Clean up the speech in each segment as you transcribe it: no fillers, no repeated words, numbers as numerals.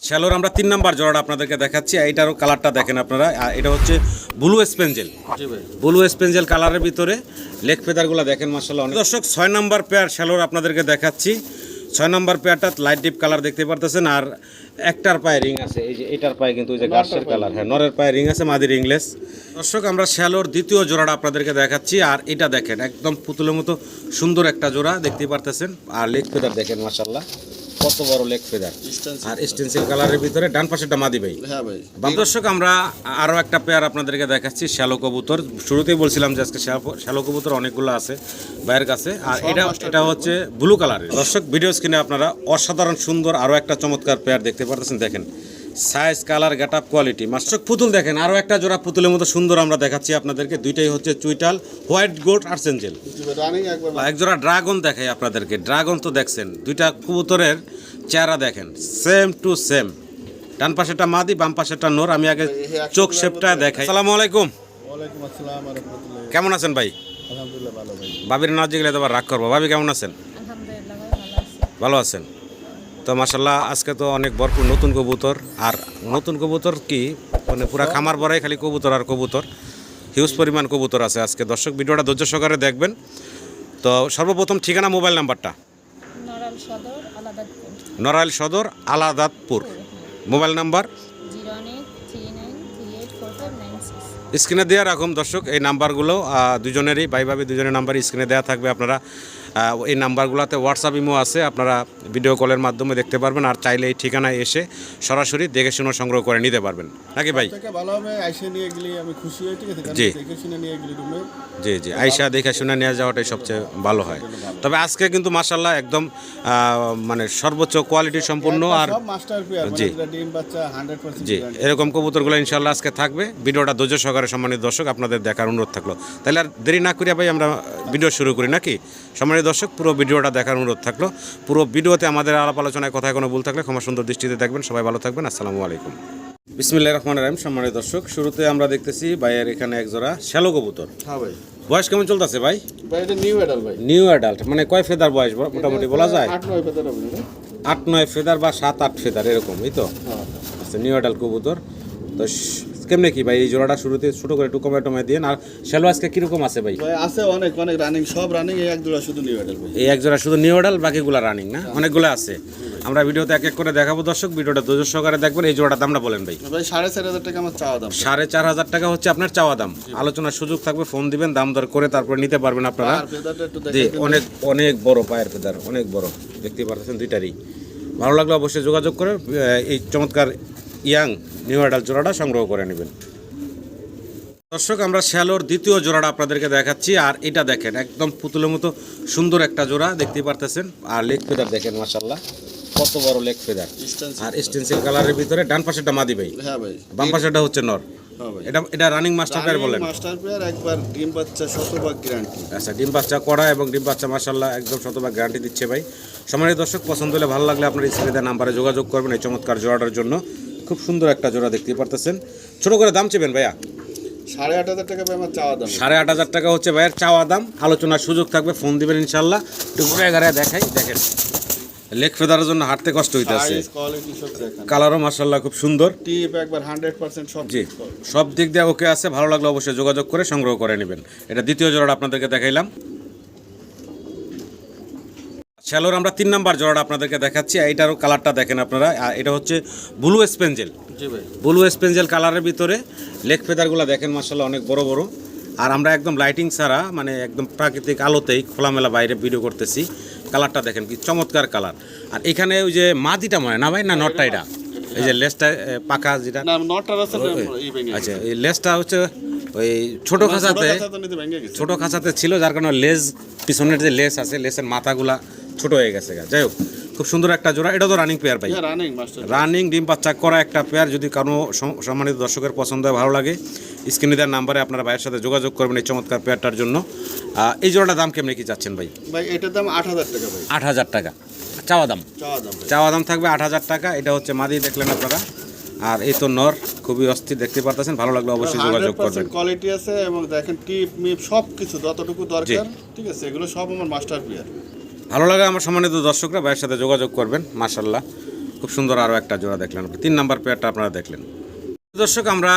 শ্যালোর আমরা 3 নাম্বার জোড়াটা আপনাদেরকে দেখাচ্ছি। এইটারও কালারটা দেখেন আপনারা। এটা হচ্ছে ব্লু স্পেঞ্জেল। জি ভাই, ব্লু স্পেঞ্জেল কালারের ভিতরে লেগ ফেদারগুলো দেখেন মাশাআল্লাহ। দর্শক 6 নাম্বার পেয়ার শ্যালোর আপনাদেরকে দেখাচ্ছি। 6 নাম্বার পেয়ারটা লাইট ডিপ কালার দেখতে পারতেছেন। আর একটার পায়ে রিং আছে, এই যে এটার পায়ে কিন্তু ওই যে গাছের কালার, হ্যাঁ নরের পায়ে রিং আছে, মাদির ইংলিশ। দর্শক আমরা শ্যালোর দ্বিতীয় জোড়াটা আপনাদেরকে দেখাচ্ছি। আর এটা দেখেন একদম পুতুলের মতো সুন্দর একটা জোড়া দেখতে পারতেছেন। আর লেগ ফেদার দেখেন মাশাআল্লাহ, কত বড় লেগ ফেদার। আর স্টেনসিল কালারের ভিতরে ডান পাশেরটা মাদি ভাই। হ্যাঁ ভাই। দর্শক আমরা আরও একটা পেয়ার আপনাদেরকে দেখাচ্ছি, শ্যালো কবুতর। শুরুতেই বলছিলাম যে আজকে শ্যালো কবুতর অনেকগুলো আছে ভাইয়ের কাছে। আর এটা হচ্ছে ব্লু কালারের। দর্শক ভিডিও স্ক্রিনে আপনারা অসাধারণ সুন্দর আরও একটা চমৎকার পেয়ার দেখতে পারতেছেন। দেখেন size, colour, get up, quality. Master পুতুল দেখেন, আরও একটা জোড়া পুতুলের মতো সুন্দর আমরা দেখাচ্ছি আপনাদেরকে। দুইটাই হচ্ছে চুইটাল, হোয়াইট গোল্ড আর সেঞ্জেল। এক জোড়া ড্রাগন দেখাই আপনাদেরকে। ড্রাগন তো দেখছেন, দুইটা কবুতরের চেহারা দেখেন সেম টু সেম। ডান পাশেটা মাদি, বাম পাশেটা নর। আমি আগে চোখ শেপটা দেখাই। আসসালামু আলাইকুম। ওয়ালাইকুম আসসালাম ওয়া রাহমাতুল্লাহ। কেমন আছেন ভাই? আলহামদুলিল্লাহ ভালো ভাই। ভাবির নাচ যেগুলো আবার রাগ করবো। ভাবি কেমন আছেন? আলহামদুলিল্লাহ ভালো আছি। ভালো আছেন তো? মাশাল্লাহ আজকে তো অনেক ভরপুর নতুন কবুতর। আর নতুন কবুতর কি মানে পুরা খামার ভরাই খালি কবুতর আর কবুতর। হিউজ পরিমাণ কবুতর আছে আজকে। দর্শক ভিডিওটা ধৈর্য সহকারে দেখবেন। তো সর্বপ্রথম ঠিকানা, মোবাইল নাম্বারটা। নড়াইল সদর আলাদাতপুর। নড়াইল সদর আলাদাতপুর। Mobile number 08939384596। স্ক্রিনে দেওয়া রাখুন দর্শক। এই নাম্বারগুলো দুজনেরই, ভাই ভাবি দুজনের নাম্বারই স্ক্রিনে দেওয়া থাকবে। আপনারা এই নাম্বারগুলোতে হোয়াটসঅ্যাপ ইমো আছে, আপনারা ভিডিও কলের মাধ্যমে দেখতে পারবেন। আর চাইলে এই ঠিকানায় এসে সরাসরি দেখে শুনে সংগ্রহ করে নিতে পারবেন নাকি ভাই? ভালো হবে আইসা নিয়ে গেলে আমি খুশি হই, ঠিক আছে? জি। দেখে শুনে নিয়ে গেলে রুমে। জি জি, আইসা দেখে শুনে নিয়ে যাওয়াটাই সবচেয়ে ভালো হয়। তবে আজকে কিন্তু মাশাআল্লাহ একদম মানে সর্বোচ্চ কোয়ালিটি সম্পূর্ণ। আর সব মাস্টার পেয়ার, জি। মানে ডিম বাচ্চা 100% জি, এরকম কবুতরগুলো ইনশাআল্লাহ আজকে থাকবে। ভিডিওটা ধৈর্য সহকারে সম্মানিত দর্শক আপনাদের দেখার অনুরোধ থাকলো। তাহলে আর দেরি না করিয়া ভাই আমরা ভিডিও শুরু করি নাকি? সম্মানিত দর্শক পুরো ভিডিওটা দেখার অনুরোধ থাকলো। পুরো ভিডিওতে আমাদের আলাপ আলোচনায় কথায় কোনো ভুল থাকলে ক্ষমা সুন্দর দৃষ্টিতে দেখবেন। সবাই ভালো থাকবেন। আসসালামু আলাইকুম। বিসমিল্লাহির রহমানির রহিম। সম্মানিত দর্শক শুরুতে আমরা দেখতেছি ভাইয়ের এখানে এক জোড়া শ্যালো কবুতর। হ্যাঁ ভাই। বয়স কেমন চলতেছে ভাই? ভাই এটা নিউ অ্যাডাল্ট ভাই। নিউ অ্যাডাল্ট মানে কয় ফেদার বয়স মোটামুটি বলা যায়? 8-9 পেতে হবে না? 8-9 ফেদার বা 7-8 ফেদার এরকম, এই তো। হ্যাঁ। আচ্ছা, নিউ অ্যাডাল্ট কবুতর। তো কেমনে কি ভাই এই জোড়াটা শুরুতে ছোটো করে একটু কমায় দিয়ে? আর শ্যালো আজকে কীরকম আছে ভাই? ভাই আছে অনেক অনেক রানিং, সব রানিং। এই এক জোড়া শুধু নিউ অ্যাডাল্ট ভাই। এই এক জোড়া শুধু নিউ অ্যাডাল্ট, বাকিগুলো রানিং না? অনেকগুলো আছে। আমরা ভিডিওতে এক এক করে দেখাবো দর্শক। ভিডিওটা ধৈর্য সহকারে দেখবেন। এই জোড়ার দামটা বলেন ভাই। ভাই 4,500 টাকা আমার চাওয়া দাম। 4,500 টাকা হচ্ছে আপনার চাওয়া দাম। আলোচনার সুযোগ থাকবে, ফোন দিবেন, দাম দর করে তারপরে নিতে পারবেন আপনারা। আর ফেদারটা একটু জি, দেখেন। অনেক অনেক বড় পায়ের ফেদার, অনেক বড় দেখতে পাচ্ছেন দুইটারই। ভালো লাগলে অবশ্যই যোগাযোগ করে এই চমৎকার ইয়াং নিউ অ্যাডাল্ট জোড়াটা সংগ্রহ করে নেবেন। দর্শক আমরা শ্যালোর দ্বিতীয় জোড়াটা আপনাদেরকে দেখাচ্ছি। আর এটা দেখেন একদম পুতুলের মতো সুন্দর একটা জোড়া দেখতে পারতেছেন। আর লেগ ফেদার দেখেন মাশাআল্লাহ, কত বড় লেগ ফেদার। আর স্টেনসিল কালারের ভিতরে ডান পাশেরটা মাদি ভাই, হ্যাঁ ভাই। বাম পাশেরটা হচ্ছে নর। হ্যাঁ ভাই। এটা রানিং মাস্টার পেয়ার বলেন? মাস্টার পেয়ার, একবার ডিম বাচ্চা 100% গ্যারান্টি। আচ্ছা, ডিম বাচ্চা করা এবং ডিম বাচ্চা মাশাআল্লাহ একদম 100% গ্যারান্টি দিচ্ছে ভাই। সম্মানিত দর্শক পছন্দ হলে ভালো লাগলে আপনার স্ক্রিনে দেওয়া নাম্বারে যোগাযোগ করবেন এই চমৎকার জোড়াটার জন্য। খুব সুন্দর একটা জোড়া দেখতে পারতেছেন। ছোট করে দাম চেবেন ভাইয়া? 8,500 টাকা ভাই আমার চাওয়া দাম। 8,500 টাকা হচ্ছে ভাইয়ের চাওয়া দাম। আলোচনার সুযোগ থাকবে, ফোন দিবেন ইনশাল্লাহ। একটু ঘুরে ঘাড়ে দেখাই দেখেন, লেগ ফেদারের জন্য হাঁটতে কষ্ট হইতেছে। সাইজ, কোয়ালিটি সব দেখেন। কালারও মাশাআল্লাহ খুব সুন্দর। টিপ একবার 100% সব। জি, সব দিক দিয়ে ওকে আছে। ভালো লাগলে অবশ্যই যোগাযোগ করে সংগ্রহ করে নেবেন। এটা দ্বিতীয় জোড়াটা আপনাদেরকে দেখাইলাম। শ্যালোর আমরা 3 নাম্বার জোড়াটা আপনাদেরকে দেখাচ্ছি। এইটারও কালারটা দেখেন আপনারা। আর এটা হচ্ছে ব্লু স্পেঞ্জেল। জি ভাই। ব্লু স্পেঞ্জেল কালারের ভিতরে লেগ ফেদারগুলো দেখেন মাশাআল্লাহ অনেক বড় বড়। আর আমরা একদম লাইটিং ছাড়া মানে একদম প্রাকৃতিক আলোতেই খোলামেলা বাইরে ভিডিও করতেছি। কালারটা দেখেন কি চমৎকার কালার। আর এখানে ওই যে মাদিটা মনে না ভাই, না নটটা? এটা এই যে লেজটা পাকা যেটা, না নটটা আছে এই ভেঙে। আচ্ছা এই লেজটা হচ্ছে ওই ছোট খাঁচাতে, ছোট খাঁচাতে ছিল, যার কারণে লেজ পিছনের যে লেজ আছে লেজের মাথাগুলা ছোট হয়ে গেছে। যাই হোক, খুব সুন্দর একটা জোড়া। এটা তো রানিং পেয়ার ভাই? রানিং মাস্টার, রানিং ডিম বাচ্চা করা একটা পেয়ার। যদি কারো সম্মানিত দর্শকের পছন্দ হয়, ভালো লাগে, স্ক্রিনে দেওয়ার নাম্বারে আপনারা ভাইয়ের সাথে যোগাযোগ করবেন এই চমৎকার পেয়ারটার জন্য। এই জোড়াটার দাম কেমনি কি চাচ্ছেন ভাই? ভাই এটার দাম 8,000 টাকা ভাই। 8,000 টাকা চাওয়া দাম? ভাই। চাওয়া দাম থাকবে 8,000 টাকা। এটা হচ্ছে মাদি দেখলেন আপনারা। আর এই তো নর, খুবই অস্থির দেখতে পারতেছেন। ভালো লাগলে অবশ্যই যোগাযোগ করবেন। কোয়ালিটি আছে এবং দেখেন টিপ মিপ সব কিছু যতটুকু দরকার, ঠিক আছে? এগুলো সব আমার মাস্টার পেয়ার। ভালো লাগে আমার সম্মানিত দর্শকরা ভাইয়ের সাথে যোগাযোগ করবেন। মাশাআল্লাহ খুব সুন্দর আরও একটা জোড়া দেখলেন, 3 নাম্বার পেয়ারটা আপনারা দেখলেন। দর্শক আমরা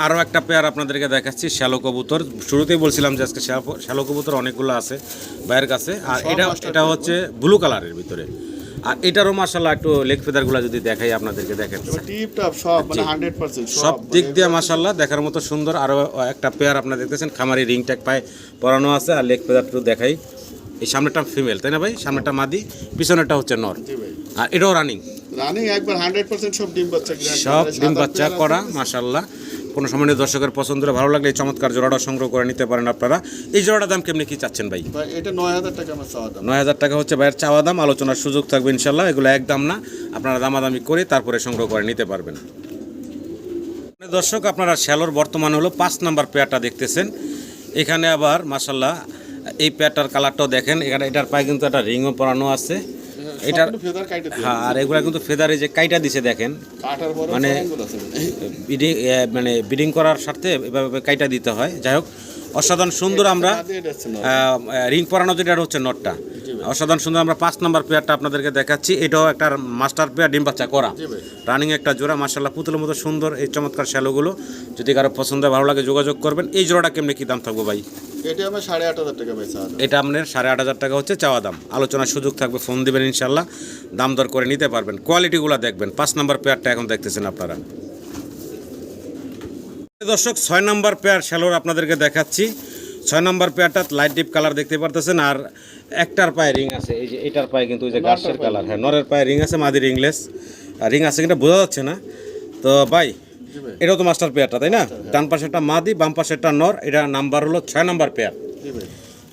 আরও একটা পেয়ার আপনাদেরকে দেখাচ্ছি শ্যালো কবুতর। শুরুতেই বলছিলাম যে আজকে শ্যালো কবুতর অনেকগুলো আছে ভাইয়ের কাছে, আর এটা হচ্ছে ব্লু কালারের ভিতরে, আর এটারও মাশাআল্লাহ একটু লেগ ফেদারগুলো যদি দেখাই আপনাদেরকে, দেখেন টিপ টপ সব মানে 100% সব দিক দিয়ে মাশাআল্লাহ দেখার মতো সুন্দর। আরও একটা পেয়ার আপনারা দেখতেছেন, খামারি রিং ট্যাগ পায়ে পরানো আছে, আর লেগ ফেদার একটু দেখাই। এই সামনেটা ফিমেল তাই না ভাই, সামনেটা মাদি, পিছনেরটা হচ্ছে নর, জি ভাই। আর এটাও রানিং একবার 100% সব ডিম বাচ্চা সব ডিম বাচ্চা করা মাশাআল্লাহ। কোনো সময় দর্শকের পছন্দ ভালো লাগলে এই চমৎকার জোড়াটা সংগ্রহ করে নিতে পারেন আপনারা। এই জোড়াটার দাম কেমনি কি চাচ্ছেন ভাই? ভাই এটা 9000 টাকা আমার চাওয়া দাম। 9000 টাকা হচ্ছে ভাইয়ের চাওয়া দাম, আলোচনার সুযোগ থাকবে ইনশাল্লাহ। এগুলো একদম না, আপনারা দামাদামি করে তারপরে সংগ্রহ করে নিতে পারবেন। দর্শক আপনারা শ্যালোর বর্তমান হলো 5 নাম্বার পেয়ারটা দেখতেছেন। এখানে আবার মাশাআল্লাহ এই পেয়ারটার কালারটাও দেখেন, এখানে এটার পায়ে কিন্তু একটা রিংও পরানো আছে। এটার ফেদার কাইটে দিয়ে হ্যাঁ, আর এগুলা কিন্তু ফেদারে যে কাইটা দিছে দেখেন, কাটার পরে মানে আঙ্গুল আছে বিডিং করার স্বার্থে এভাবে কাইটা দিতে হয়। যাই হোক অসাধারণ সুন্দর। আমরা রিং পরানো যেটা হচ্ছে নটটা, অসাধারণ সুন্দর। আমরা 5 নাম্বার পেয়ারটা আপনাদেরকে দেখাচ্ছি। এটাও একটা মাস্টার পেয়ার, ডিম বাচ্চা করা, রানিং একটা জোড়া মাশাআল্লাহ, পুতুলের মতো সুন্দর এই চমৎকার শ্যালোগুলো। যদি কারো পছন্দ ভালো লাগে যোগাযোগ করবেন। এই জোড়াটা কেমনি কি দাম থাকবে ভাই? এটা আমার 8500 টাকা ভাই চাওয়া দাম। এটা আপনার 8500 টাকা হচ্ছে চাওয়া দাম, আলোচনার সুযোগ থাকবে, ফোন দিবেন ইনশাল্লাহ, দাম দর করে নিতে পারবেন। কোয়ালিটিগুলো দেখবেন। 5 নাম্বার পেয়ারটা এখন দেখতেছেন আপনারা। দর্শক 6 নাম্বার পেয়ার শ্যালোর আপনাদেরকে দেখাচ্ছি। 6 নাম্বার পেয়ারটা লাইট ডিপ কালার দেখতে পারতেছেন, আর একটার পায়ে রিং আছে। এই যে এটার পায়ে কিন্তু ওই যে গাছের কালার, হ্যাঁ নরের পায়ে রিং আছে, মাদির রিংলেস রিং আছে, কিন্তু বোঝা যাচ্ছে না তো ভাই। এটাও তো মাস্টার পেয়ারটা তাই না? ডান পাশেরটা মাদি, বাম পাশেরটা নর। এটা নাম্বার হলো 6 নাম্বার পেয়ার।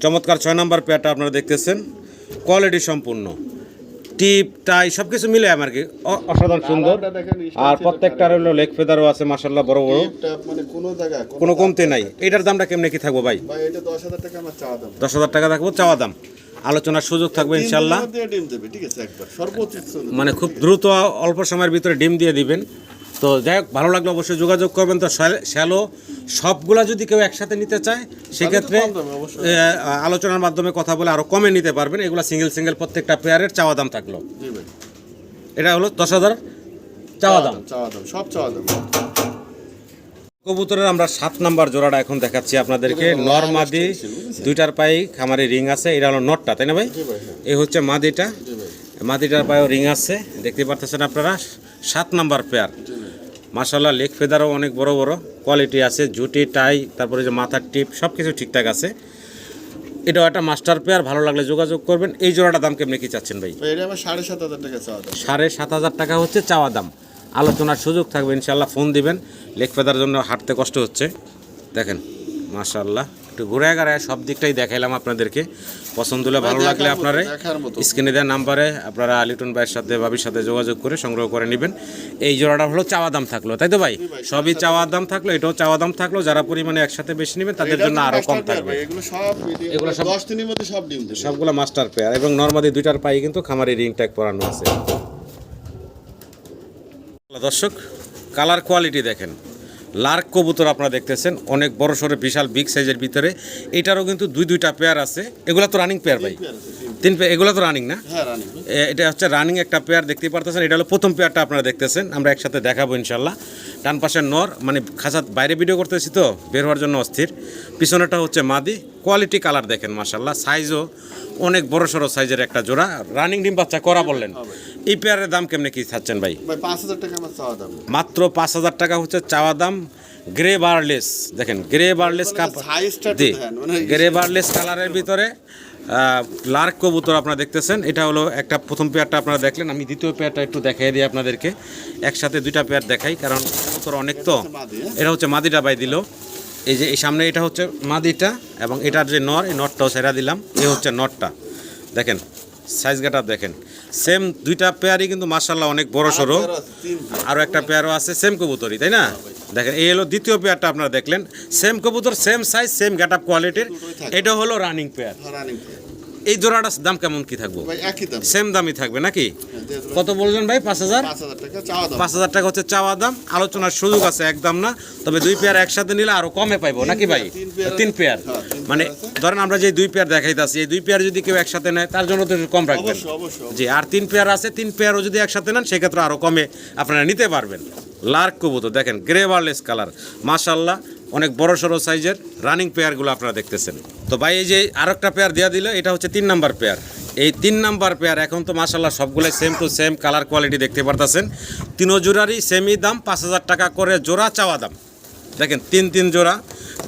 চমৎকার 6 নাম্বার পেয়ারটা আপনারা দেখতেছেন, কোয়ালিটি সম্পূর্ণ, টিপ টাই সব কিছু মিলে আমার কি অসাধারণ সুন্দর। আর প্রত্যেকটার হলো লেগ ফেদারও আছে মাশাআল্লাহ, বড় বড়, মানে কোনো জায়গা কোনো কমতে নাই। এটার দামটা কেমনে কি থাকবো ভাই? ভাই এটা 10000 টাকা আমার চাওয়া দাম। 10000 টাকা থাকবো চাওয়া দাম, আলোচনার সুযোগ থাকবে ইনশাআল্লাহ। ডিম দেবে ঠিক আছে, একবার সর্বোচ্চ মানে খুব দ্রুত অল্প সময়ের ভিতরে ডিম দিয়ে দিবেন। তো যাই হোক, ভালো লাগলে অবশ্যই যোগাযোগ করবেন। তো শ্যালো সবগুলা যদি কেউ একসাথে নিতে চায় সেক্ষেত্রে আলোচনার মাধ্যমে কথা বলে আরও কমে নিতে পারবেন। এগুলো সিঙ্গেল সিঙ্গেল প্রত্যেকটা পেয়ারের চাওয়া দাম থাকলো। এটা হলো 10000 চাওয়া দাম, সব চাওয়া দাম। কবুতরের আমরা 7 নাম্বার জোড়াটা এখন দেখাচ্ছি আপনাদেরকে। নর মাদি দুইটার পায়ে খামারে রিং আছে। এটা হলো নটটা তাই না ভাই? এই হচ্ছে মাদিটা, মাদিটার পায়েও রিং আছে, দেখতে পারতেছেন আপনারা। 7 নাম্বার পেয়ার মাশাআল্লাহ, লেগ ফেদারও অনেক বড় বড়, কোয়ালিটি আছে, জুটি টাই, তারপরে যে মাথার টিপ সব কিছু ঠিকঠাক আছে। এটাও একটা মাস্টার পেয়ার, ভালো লাগলে যোগাযোগ করবেন। এই জোড়াটার দাম কেমনি কি চাচ্ছেন ভাই? এটা আমার 7500 টাকা চাওয়া দাম। 7500 টাকা হচ্ছে চাওয়া দাম, আলোচনার সুযোগ থাকবে ইনশাআল্লাহ, ফোন দিবেন। লেগ ফেদার জন্য হাঁটতে কষ্ট হচ্ছে, দেখেন মাশাআল্লাহ। একটু ঘুরে গাড়ায় সব দিকটাই দেখাইলাম আপনাদেরকে। পছন্দ হলে ভালো লাগলে আপনারা স্ক্রিনে দেওয়া নাম্বারে আপনারা লিটন ভাইয়ের সাথে ভাবির সাথে যোগাযোগ করে সংগ্রহ করে নেবেন। এই জোড়াটা হলো চাওয়া দাম থাকলো তাই তো ভাই? সবই চাওয়া দাম থাকলো, এটাও চাওয়া দাম থাকলো। যারা পরিমাণে একসাথে বেশি নেবেন তাদের জন্য আরও কম থাকবে। এগুলো সব 10 দিনের মধ্যে সব ডিম দেবে, সবগুলো মাস্টার পেয়ার, এবং নরমাদি দুইটার পায়ে কিন্তু খামারি রিং ট্যাগ পরানো আছে। দর্শক কালার কোয়ালিটি দেখেন, লার্ক কবুতর আপনারা দেখতেছেন, অনেক বড় সড়ো বিশাল বিগ সাইজের ভিতরে। এটারও কিন্তু দুইটা পেয়ার আছে। এগুলো তো রানিং পেয়ার ভাই? 3 পেয়ার। এগুলো তো রানিং না? হ্যাঁ রানিং। এটা হচ্ছে রানিং একটা পেয়ার দেখতেই পারতেছেন। এটা হলো প্রথম পেয়ারটা আপনারা দেখতেছেন, আমরা একসাথে দেখাবো ইনশাল্লাহ। ডান পাশের নর, মানে খাঁচা বাইরে ভিডিও করতেছি তো বের হওয়ার জন্য অস্থির। পিছনেটা হচ্ছে মাদি, কোয়ালিটি কালার দেখেন মাশাল্লাহ, সাইজও অনেক বড় সড়ো সাইজের একটা জোড়া, রানিং ডিম বাচ্চা করা বললেন। এই পেয়ারের দাম কেমনে কি চাচ্ছেন ভাই? ভাই 5000 টাকা আমার চাওয়া দাম। মাত্র 5000 টাকা হচ্ছে চাওয়া দাম। গ্রে বারলেস দেখেন, গ্রে বারলেস গ্রে বারলেস কালারের ভিতরে লার্ক কবুতর আপনারা দেখতেছেন। এটা হলো একটা প্রথম পেয়ারটা আপনারা দেখলেন, আমি দ্বিতীয় পেয়ারটা একটু দেখাই দিই আপনাদেরকে। একসাথে দুইটা পেয়ার দেখাই, কারণ কবুতর অনেক তো। এটা হচ্ছে মাদিটা বাই দিল, এই যে এই সামনে এটা হচ্ছে মাদিটা, এবং এটার যে নর, এই নটটাও ছেড়া দিলাম। এ হচ্ছে নটটা, দেখেন সাইজ গাটা দেখেন। সেম দুইটা পেয়ারই কিন্তু মাশাআল্লাহ অনেক বড় সড়ো। আরও একটা পেয়ারও আছে সেম কবুতরই তাই না? দেখেন এই হলো দ্বিতীয় পেয়ারটা আপনারা দেখলেন, সেম কবুতর, same size, same get up কোয়ালিটির। এটা হলো রানিং পেয়ার। এই জোড়াটার দাম কেমন কি থাকবো? ভাই একই দাম। সেম দামই থাকবে নাকি? হ্যাঁ, দিয়ে দেবো। কত বললেন ভাই? 5,000? 5,000 টাকা চাওয়া দাম। 5,000 টাকা হচ্ছে চাওয়া দাম, আলোচনার সুযোগ আছে, একদম না। তবে 2 পেয়ার একসাথে নিলে আরো কমে পাইবো নাকি ভাই? 3 পেয়ার, হ্যাঁ, 3 মানে পেয়ার আছে। ধরেন আমরা যে 2 পেয়ার দেখাইতাছি, এই 2 পেয়ার যদি কেউ একসাথে নেয় তার জন্য তো একটু কম রাখবেন। অবশ্যই অবশ্যই। জি, আর 3 পেয়ার আছে, 3 পেয়ারও যদি একসাথে নেন সেক্ষেত্রে আরো কমে আপনারা নিতে পারবেন। লার্ক কবুতর দেখেন, গ্রে বার্লেস কালার, মাশাআল্লাহ, অনেক বড় সড়ো সাইজের রানিং পেয়ারগুলো আপনারা দেখতেছেন। তো ভাই এই যে আরেকটা পেয়ার দেওয়া দিল, এটা হচ্ছে 3 নাম্বার পেয়ার। এই 3 নাম্বার পেয়ার এখন তো মাশাআল্লাহ সবগুলোই same to same colour quality দেখতে পারতেছেন। 3 জোড়ারই সেমই দাম, 5,000 টাকা করে জোড়া চাওয়া দাম। দেখেন 3 জোড়া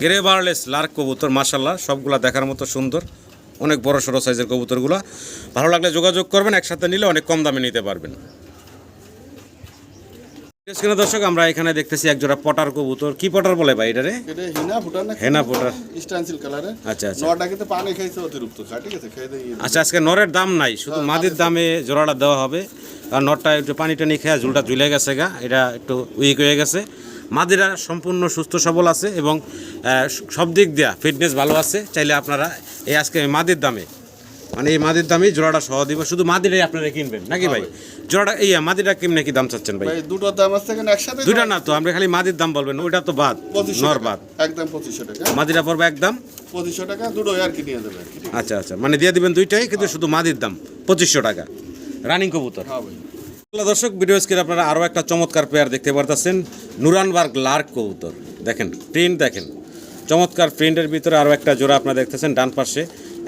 গ্রে বার্লেস লার্ক কবুতর, মাশাআল্লাহ সবগুলা দেখার মতো সুন্দর, অনেক বড় সড়ো সাইজের কবুতরগুলো। ভালো লাগলে যোগাযোগ করবেন, একসাথে নিলে অনেক কম দামে নিতে পারবেন। দর্শক আমরা এখানে দেখতেছি এক জোড়া পটার কবুতর। কি পটার বলে ভাই এটারে? এটা হিনা ফুটার না? হেনা পটার। স্টেনসিল কালারে। আচ্ছা আচ্ছা নটা কিন্তু পানি খাইছে অতিরিক্ত খা, ঠিক আছে? খেয়ে দিয়ে আচ্ছা, আজকে নরের দাম নাই, শুধু মাদির দামে জোড়াটা দেওয়া হবে। আর নরটা একটু পানি টানি খেয়ে ঝুলটা ঝুলে গেছে গা, এটা একটু উইক হয়ে গেছে। মাদিরা সম্পূর্ণ সুস্থ সবল আছে এবং সব দিক দিয়া ফিটনেস ভালো আছে। চাইলে আপনারা এই আজকে মাদির দামে, মানে এই মাদির দামেই জোড়াটা সহ দিব। শুধু মাদিরাই আপনারা কিনবেন নাকি ভাই? জোড়াটা এই মাদিরা কেমনে কি দাম চাচ্ছেন ভাই? ভাই দুটোর দাম আছে কেন একসাথে? দুইটা না তো, আমরা খালি মাদির দাম বলবেন, ওইটা তো বাদ, 2500 নর টাকা। বাদ। একদম 2500 টাকা। মাদিরা পড়বে একদম 2500 টাকা দুটো আর কি নিয়ে দেবে, ঠিক আছে? আচ্ছা আচ্ছা, মানে দিয়ে দিবেন দুইটাই, কিন্তু শুধু মাদির দাম 2500 টাকা, রানিং কবুতর। হ্যাঁ ভাই। দর্শক ভিডিও স্ক্রিনে আপনারা আরও একটা চমৎকার পেয়ার দেখতে পারতেছেন, নুরানবার্গ লার্ক কবুতর। দেখেন প্রিন্ট, দেখেন চমৎকার প্রিন্টের ভিতরে আরও একটা জোড়া আপনারা দেখতেছেন ডান পাশে।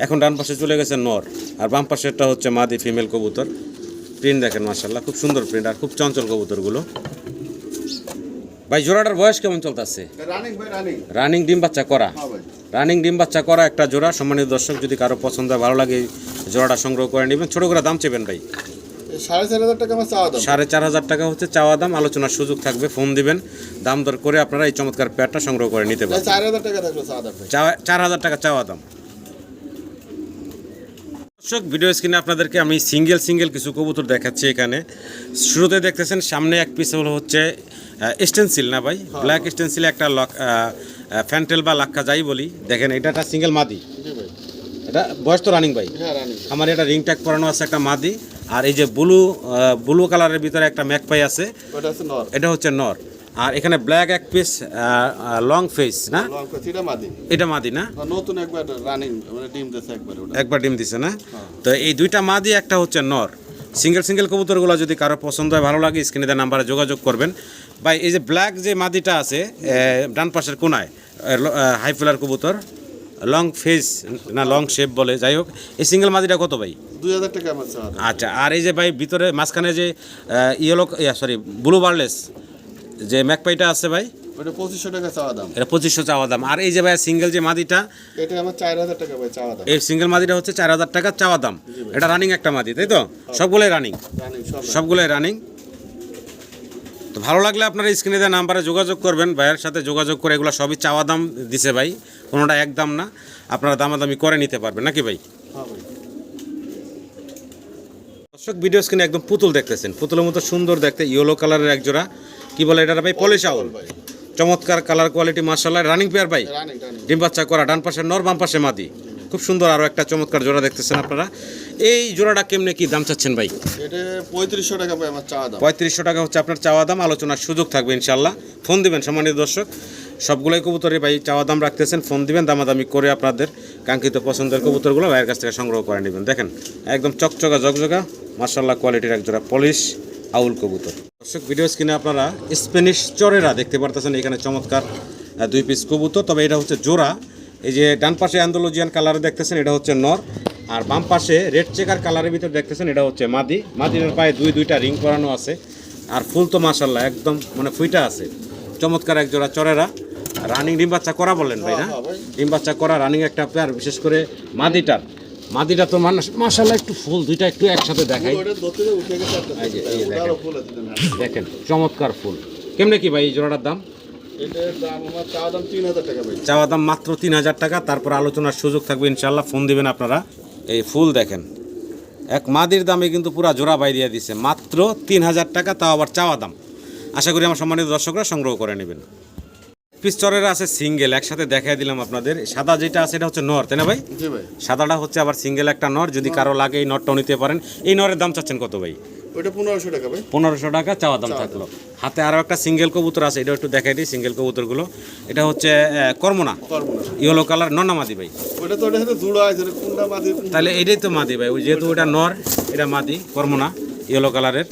এখন ডান পাশে চলে গেছে নর, আর বাম পাশেরটা হচ্ছে মাদি ফিমেল কবুতর। প্রিন্ট দেখেন মাশাআল্লাহ, খুব সুন্দর প্রিন্ট আর খুব চঞ্চল কবুতরগুলো। ভাই জোড়াটার বয়স কেমন চলতেছে? রানিং ভাই, রানিং। রানিং ডিম বাচ্চা করা, হ্যাঁ ভাই। রানিং ডিম বাচ্চা করা একটা জোড়া। সম্মানিত দর্শক, যদি কারো পছন্দ হয়, ভালো লাগে, এই জোড়াটা সংগ্রহ করে নেবেন। ছোটো করে দাম চেবেন ভাই? 4,500 টাকা আমার চাওয়া দাম। 4,500 টাকা হচ্ছে চাওয়া দাম, আলোচনার সুযোগ থাকবে, ফোন দিবেন, দাম দর করে আপনারা এই চমৎকার পেয়ারটা সংগ্রহ করে নিতে পারেন। 4,000 টাকা থাকলো চাওয়া দাম ভাই। 4,000 টাকা চাওয়া দাম। দর্শক ভিডিও স্ক্রিনে আপনাদেরকে আমি সিঙ্গেল কিছু কবুতর দেখাচ্ছি। এখানে শুরুতে দেখতেছেন সামনে এক পিস হচ্ছে স্টেনসিল না ভাই, ব্ল্যাক স্টেনসিল একটা ফ্যান্টেল বা লাক্ষা যাই বলি। দেখেন এটা একটা সিঙ্গেল মাদি, জি ভাই। এটা বয়স তো রানিং ভাই? হ্যাঁ রানিং। আমার এটা রিং ট্যাগ পরানো আছে একটা মাদি, আর এই যে ব্লু কালারের ভিতরে একটা ম্যাকপাই আছে, ওটা আছে নর। এটা হচ্ছে নর। আর এখানে ব্ল্যাক এক পিস লং ফেস না, লং করে এটা মাদি। এটা মাদি না? নতুন একবার রানিং মানে ডিম দিছে একবার ওটা। একবার ডিম দিছে না? তো এই দুইটা মাদি, একটা হচ্ছে নর। সিঙ্গেল কবুতরগুলো যদি কারো পছন্দ হয়, ভালো লাগে, স্ক্রিনে দেওয়া নাম্বারে যোগাযোগ করবেন ভাই। এই যে ব্ল্যাক যে মাদিটা আছে ডান পাশের কোনায়, হাই ফ্লার কবুতর, লং ফেস না লং শেপ বলে, যাই হোক, এই সিঙ্গেল মাদিটা কত ভাই? 2,000 টাকা আমার চাওয়া দাম। আচ্ছা, আর এই যে ভাই ভিতরে মাঝখানে যে ব্লু বার্লেস যে ম্যাকপাইটা আছে ভাই, ওটা 2,500 টাকা চাওয়া দাম। এটা 2500 চাওয়া দাম। আর এই যে ভাই সিঙ্গেল যে মাদিটা, এটা আমার 4,000 টাকা ভাই চাওয়া দাম। এই সিঙ্গেল মাদিটা হচ্ছে 4,000 টাকা চাওয়া দাম। এটা রানিং একটা মাদি, তাই তো? সবগুলোই রানিং, রানিং সব। সবগুলোই রানিং। তো ভালো লাগলে আপনারা স্ক্রিনে দেওয়া নাম্বারে যোগাযোগ করবেন, ভাইয়ের সাথে যোগাযোগ করে। এগুলো সবই চাওয়া দাম দিছে ভাই, কোনোটা একদম না, আপনারা দামাদামি করে নিতে পারবেন নাকি ভাই? হ্যাঁ ভাই। দর্শক ভিডিও স্ক্রিনে একদম পুতুল দেখতেছেন, পুতুলের মতো সুন্দর দেখতে, ইয়েলো কালারের এক জোড়া। কি বলে এটা ভাই? পলিশ আউল। ভাই চমৎকার কালার কোয়ালিটি, মাশাআল্লাহ, রানিং পেয়ার ভাই, রানিং রানিং। ডিম বাচ্চা করা, ডান পাশে নর বাম পাশে মাদি। খুব সুন্দর আরও একটা চমৎকার জোড়া দেখতেছেন আপনারা। এই জোড়াটা কেমনে কি দাম চাচ্ছেন ভাই? এটা 3500 টাকা ভাই আমার চাওয়া দাম। 3500 টাকা হচ্ছে আপনার চাওয়া দাম, আলোচনার সুযোগ থাকবে ইনশাল্লাহ। ফোন দিবেন সম্মানিত দর্শক, সবগুলোই কবুতরে ভাই চাওয়া দাম রাখতেছেন, ফোন দিবেন, দামাদামি করে আপনাদের কাঙ্ক্ষিত পছন্দের কবুতরগুলো ভাইয়ের কাছ থেকে সংগ্রহ করে নেবেন। দেখেন একদম চকচকা জগজগা মাশাআল্লাহ কোয়ালিটির এক জোড়া পলিশ আউল কবুতর। দর্শক ভিডিও স্ক্রিনে আপনারা স্প্যানিশ চরেরা দেখতে পারতেছেন, এখানে চমৎকার 2 পিস কবুতর। তবে এটা হচ্ছে জোড়া। এই যে ডান পাশে অ্যান্ডালুজিয়ান কালারে দেখতেছেন, এটা হচ্ছে নর। আর বাম পাশে রেড চেকার কালারের ভিতরে দেখতেছেন, এটা হচ্ছে মাদি। মাদির পায়ে দুইটা রিং করানো আছে, আর ফুল তো মাশাআল্লাহ একদম মানে ফুইটা আছে। চমৎকার এক জোড়া চরেরা, রানিং ডিম বাচ্চা করা বললেন ভাই না? হ্যাঁ ভাই। ডিম বাচ্চা করা রানিং একটা পেয়ার, বিশেষ করে মাদিটা তো মাশাআল্লাহ একটু ফুল, দুইটা একটু একসাথে দেখাই। ওটা দোতে উঠে গেছে একটা। এই যে, এই যে ওটারও ফুল আছে দেন। দেখেন চমৎকার ফুল। কেমনে কি ভাই এই জোড়াটার দাম? এটার দাম আমার চাওয়া দাম 3,000 টাকা ভাই। চাওয়া দাম মাত্র 3,000 টাকা, তারপর আলোচনার সুযোগ থাকবে ইনশাআল্লাহ, ফোন দিবেন আপনারা। এই ফুল দেখেন, এক মাদির দামে কিন্তু পুরা জোড়া বাই দিয়ে দিছে, মাত্র 3,000 টাকা, তাও আবার চাওয়া দাম। আশা করি আমার সম্মানিত দর্শকরা সংগ্রহ করে নেবেন। পিস চরের আছে সিঙ্গেল, একসাথে দেখাই দিলাম আপনাদের। সাদা যেটা আছে এটা হচ্ছে নর, তাই না ভাই? জি ভাই, সাদাটা হচ্ছে আবার সিঙ্গেল একটা নর, যদি কারো লাগে এই নরটাও নিতে পারেন। এই নরের দাম চাচ্ছেন কত ভাই? ওইটা 1500 টাকা ভাই। 1500 টাকা চাওয়া দাম থাকলো। হাতে আরও একটা সিঙ্গেল কবুতর আছে, এটা একটু দেখাই দিই সিঙ্গেল কবুতরগুলো। এটা হচ্ছে কর্মনা, করবো না ইয়েলো কালার, নর মাদি ভাই? ওইটা তো ওটার সাথে জুড়া আছে, এটা কোনটা মাদি? তাহলে এটাই তো মাদি ভাই, ওই যেহেতু ওটা নর এটা মাদি, কর্মনা ইয়েলো কালারের।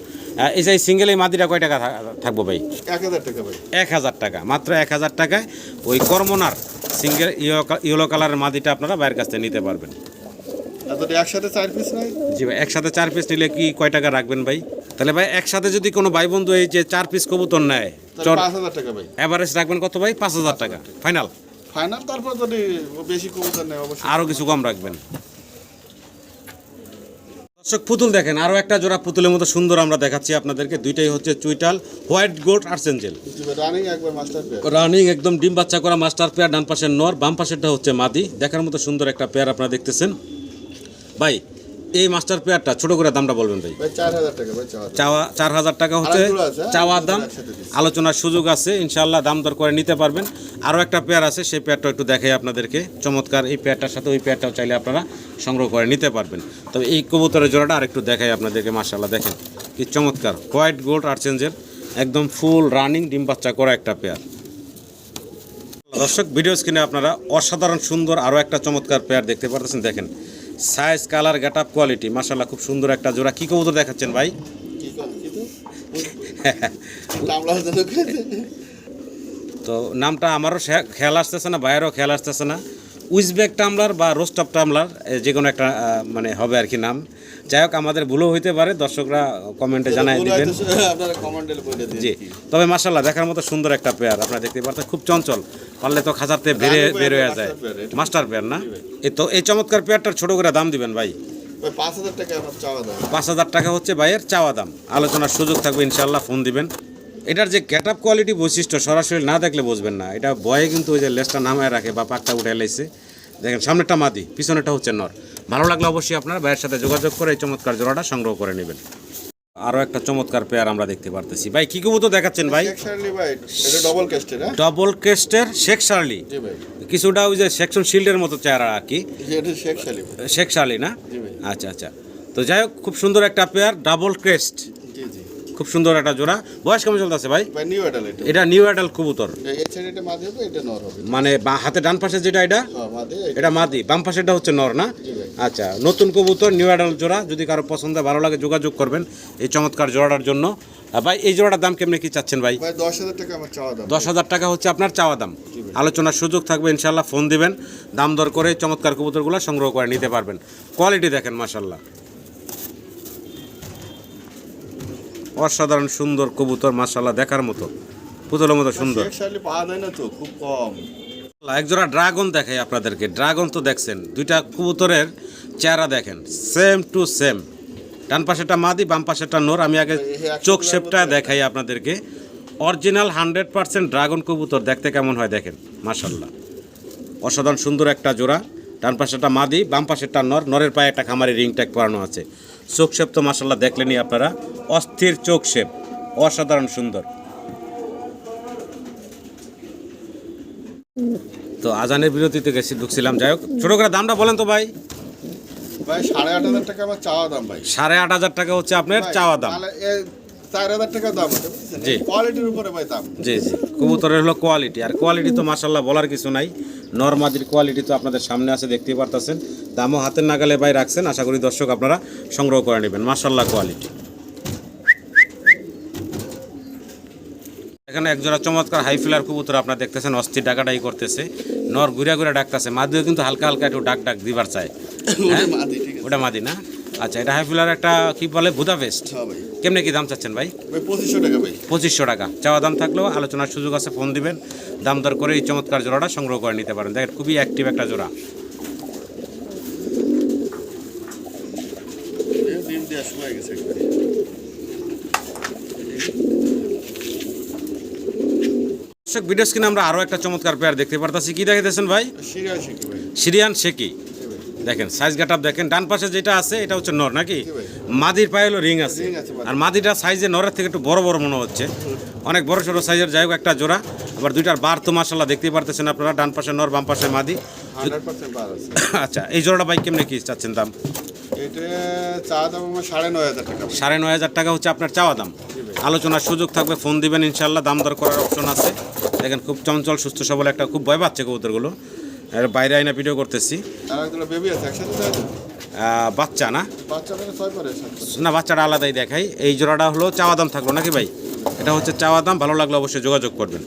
এই যে সিঙ্গেল এই মাদিটা কয় টাকা থাকবো ভাই? 1000 টাকা ভাই। 1000 টাকা, মাত্র 1000 টাকায় ওই কর্মনার সিঙ্গেল ইয়েলো কালারের মাদিটা আপনারা বাইরের কাছ থেকে নিতে পারবেন। আর যদি একসাথে 4 পিস নাই? জি ভাই, একসাথে 4 পিস নিলে কি কয় টাকা রাখবেন ভাই? তাহলে ভাই একসাথে যদি কোনো ভাই বন্ধু এই যে 4 পিস কবুতর নেয়, তাহলে 5000 টাকা ভাই। এভারেজ রাখবেন কত ভাই? 5000 টাকা ফাইনাল। ফাইনাল, তারপর যদি বেশি কবুতর নেয় অবশ্যই আরও কিছু কম রাখবেন। দর্শক পুতুল দেখেন, আরও একটা জোড়া পুতুলের মতো সুন্দর আমরা দেখাচ্ছি আপনাদেরকে। দুইটাই হচ্ছে চুইটাল, হোয়াইট গোল্ড আর্সেঞ্জেল, রানিং একবার মাস্টার পেয়ার। রানিং একদম ডিম বাচ্চা করা মাস্টার পেয়ার। ডান পাশের নর, বাম পাশেরটা হচ্ছে মাদি। দেখার মতো সুন্দর একটা পেয়ার আপনারা দেখতেছেন ভাই। এই মাস্টার পেয়ারটা ছোট করে দামটা বলবেন ভাই? ভাই 4000 টাকা ভাই চাওয়া। চাওয়া 4000 টাকা হচ্ছে আরেকগুলো আছে, হ্যাঁ? চাওয়া দাম। একসাথে দিচ্ছি। আলোচনার সুযোগ আছে, ইনশাআল্লাহ দাম দর করে নিতে পারবেন। আরও একটা পেয়ার আছে, সেই পেয়ারটা একটু দেখাই আপনাদেরকে। চমৎকার এই পেয়ারটার সাথে ওই পেয়ারটাও চাইলে আপনারা সংগ্রহ করে নিতে পারবেন। তবে এই কবুতরের জোড়াটা আরেকটু দেখাই আপনাদেরকে। মাশাআল্লাহ দেখেন কি চমৎকার, হোয়াইট গোল্ড আর্চেঞ্জের একদম ফুল রানিং ডিম বাচ্চা করা একটা পেয়ার। দর্শক ভিডিও স্ক্রিনে আপনারা অসাধারণ সুন্দর আরও একটা চমৎকার পেয়ার দেখতে পারতেছেন। দেখেন size, colour, get up, quality মাশাআল্লাহ খুব সুন্দর একটা জোড়া। কি কবুতর দেখাচ্ছেন ভাই? তো নামটা আমারও খেয়াল আসতেছে না, ভাইয়েরও খেয়াল আসতেছে না। উইজবেক টামলার বা রোস্টপ টামলার, যে কোনো একটা মানে হবে আর কি নাম। যাই হোক, আমাদের ভুলও হইতে পারে, দর্শকরা কমেন্টে জানাই দিবেন। জি, তবে মাশাআল্লাহ দেখার মতো সুন্দর একটা পেয়ার আপনারা দেখতে পাচ্ছেন, খুব চঞ্চল, পারলে তো খাঁচাতে বের হয়ে যায়। মাস্টার পেয়ার না? এই চমৎকার পেয়ারটার ছোট করে দাম দিবেন ভাই? 5000 টাকা আমার চাওয়া দাম। 5000 টাকা হচ্ছে ভাইয়ের চাওয়া দাম। আলোচনার সুযোগ থাকবে ইনশাআল্লাহ, ফোন দিবেন। এটার যে গেট আপ কোয়ালিটি বৈশিষ্ট্য সরাসরি না দেখলে বুঝবেন না। এটা বয়ে কিন্তু ওই যে লেজটা নামায় রাখে বা পাকটা উঠে লাইছে। দেখেন সামনেরটা মাদি, পিছনেরটা হচ্ছে নর। ভালো লাগলে অবশ্যই আপনারা ভাইয়ের সাথে যোগাযোগ করে এই চমৎকার জোড়াটা সংগ্রহ করে নেবেন। আরও একটা চমৎকার পেয়ার আমরা দেখতে পারতেছি ভাই। কি কবুতর দেখাচ্ছেন ভাই? শেখ শার্লি ভাই, এটা ডাবল ক্যাস্টের। হ্যাঁ, ডবল ক্রেস্টের শেখ শার্লি। জি ভাই, কিছুটা ওই যে সেকশন শিল্ডের মতো চেহারা আর কি। এটা শেখ শার্লি ভাই। শেখ শার্লি না? জি ভাই। আচ্ছা আচ্ছা, তো যাই হোক খুব সুন্দর একটা পেয়ার, ডাবল ক্রেস্ট, জি জি খুব সুন্দর একটা জোড়া। বয়স কেমন চলতেছে ভাই? ভাই নিউ অ্যাডাল এটা। এটা নিউ অ্যাডাল্ট কবুতর, এই সাইড এটা মাদি হবে, এটা নর হবে। মানে হাতে ডান পাশে যেটা এটা হ্যাঁ মাদি, এটা মাদি, বাম পাশেটা হচ্ছে নর না? জি ভাই। আচ্ছা, নতুন কবুতর, নিউ অ্যাডাল্ট জোড়া। যদি কারো পছন্দ ভালো লাগে যোগাযোগ করবেন এই চমৎকার জোড়াটার জন্য। ভাই এই জোড়াটার দাম কেমনি কি চাচ্ছেন ভাই? ভাই 10000 টাকা আমার চাওয়া দাম। 10000 টাকা হচ্ছে আপনার চাওয়া দাম। আলোচনার সুযোগ থাকবে ইনশাআল্লাহ, ফোন দিবেন, দাম দর করে চমৎকার কবুতরগুলো সংগ্রহ করে নিতে পারবেন। কোয়ালিটি দেখেন মাশাআল্লাহ, অসাধারণ সুন্দর কবুতর মাশাআল্লাহ, দেখার মতো পুতুলের মতো সুন্দর। শেখ শার্লি পাওয়া যায় না তো, খুব কম। একজোড়া ড্রাগন দেখাই আপনাদেরকে। ড্রাগন তো দেখছেন, দুইটা কবুতরের চেহারা দেখেন সেম টু সেম। ডান পাশেটা মাদি, বাম পাশেটা নর। আমি আগে চোখ শেপটা দেখাই আপনাদেরকে। অরিজিনাল 100% ড্রাগন কবুতর দেখতে কেমন হয় দেখেন মাশাআল্লাহ, অসাধারণ সুন্দর একটা জোড়া। ডান পাশেটা মাদি, বাম পাশেরটা নর। নরের পায়ে একটা খামারি রিং ট্যাগ পরানো আছে। চোখ শেপ তো মাশাআল্লাহ দেখলেনি আপনারা, অস্থির চোখ শেপ, অসাধারণ সুন্দর। তো আজানের বিরতিতে গেছি, ঢুকছিলাম। যাই হোক, ছোটো করে দামটা বলেন তো ভাই? ভাই 8500 টাকা আমার চাওয়া দাম ভাই। 8500 টাকা হচ্ছে আপনার চাওয়া দাম। তাহলে 4000 টাকা দাম আছে, বুঝছেন? জি। কোয়ালিটির উপরে ভাই দাম। জি জি, কবুতরের হলো কোয়ালিটি, আর কোয়ালিটি তো মাশাআল্লাহ বলার কিছু নাই। নরমাদির কোয়ালিটি তো আপনাদের সামনে আছে, দেখতেই পারতেছেন। দামও হাতের নাগালে ভাই রাখছেন, আশা করি দর্শক আপনারা সংগ্রহ করে নেবেন। মাশাআল্লাহ কোয়ালিটি। এখানে একজোড়া চমৎকার হাই ফিলার কবুতর আপনারা দেখতেছেন, অস্থির ডাকাডাই করতেছে। নর ঘুরে ঘুরে ডাকতেছে, মাদিও কিন্তু হালকা হালকা একটু ডাক দিবার চায়। হ্যাঁ মাদি, ঠিক আছে। ওটা মাদি না? আচ্ছা, এটা হাই ফিলার একটা কি বলে, বুদাপেস্ট। হ্যাঁ ভাই। কেমনে কি দাম চাচ্ছেন ভাই? ভাই 2500 টাকা ভাই। 2500 টাকা চাওয়া দাম থাকলেও আলোচনার সুযোগ আছে, ফোন দিবেন, দাম দর করে এই চমৎকার জোড়াটা সংগ্রহ করে নিতে পারেন। দেখেন খুবই অ্যাক্টিভ একটা জোড়া। ডিম দেওয়া শুরু হয়ে গেছে একবারে। দর্শক ভিডিও স্ক্রিনে আমরা আরও একটা চমৎকার পেয়ার দেখতে পারতাছি। কি দেখাইতেছেন ভাই? সিরিয়াল শিখি ভাই। সিরিয়ান শেকি। জি ভাই। দেখেন সাইজ গাটাপ দেখেন, ডান পাশে যেটা আছে এটা হচ্ছে নর নাকি? জি ভাই। মাদির পায়ে হলো রিং আছে, রিং আছে মাদির। আর মাদিটা সাইজে নরের থেকে একটু বড় বড় মনে হচ্ছে। অনেক বড় সড়ো সাইজের, যাই হোক একটা জোড়া। আবার দুইটার বার তো মাশাল্লাহ দেখতেই পারতেছেন আপনারা, ডান পাশে নর বাম পাশে মাদি। 100% বার আছে। আচ্ছা, এই জোড়াটা ভাই কেমনে কি চাচ্ছেন দাম? এটা চা দাম আমার 9,500 টাকা। 9,500 টাকা হচ্ছে আপনার চাওয়া দাম। আলোচনার সুযোগ থাকবে, ফোন দিবেন ইনশাল্লাহ, দাম দর করার অপশন আছে। দেখেন খুব চঞ্চল সুস্থ সবল একটা, খুব ভয় পাচ্ছে কবুতরগুলো। আর বাইরে আইনা ভিডিও করতেছি। আর একটা বেবি আছে একসাথে দেয় তো? বাচ্চা না, বাচ্চাটাকে 6 করে সাথে। না বাচ্চাটা আলাদাই দেখাই। এই জোড়াটা হলো চাওয়া দাম থাকলো নাকি ভাই? এটা হচ্ছে চাওয়া দাম, ভালো লাগলে অবশ্যই যোগাযোগ করবেন।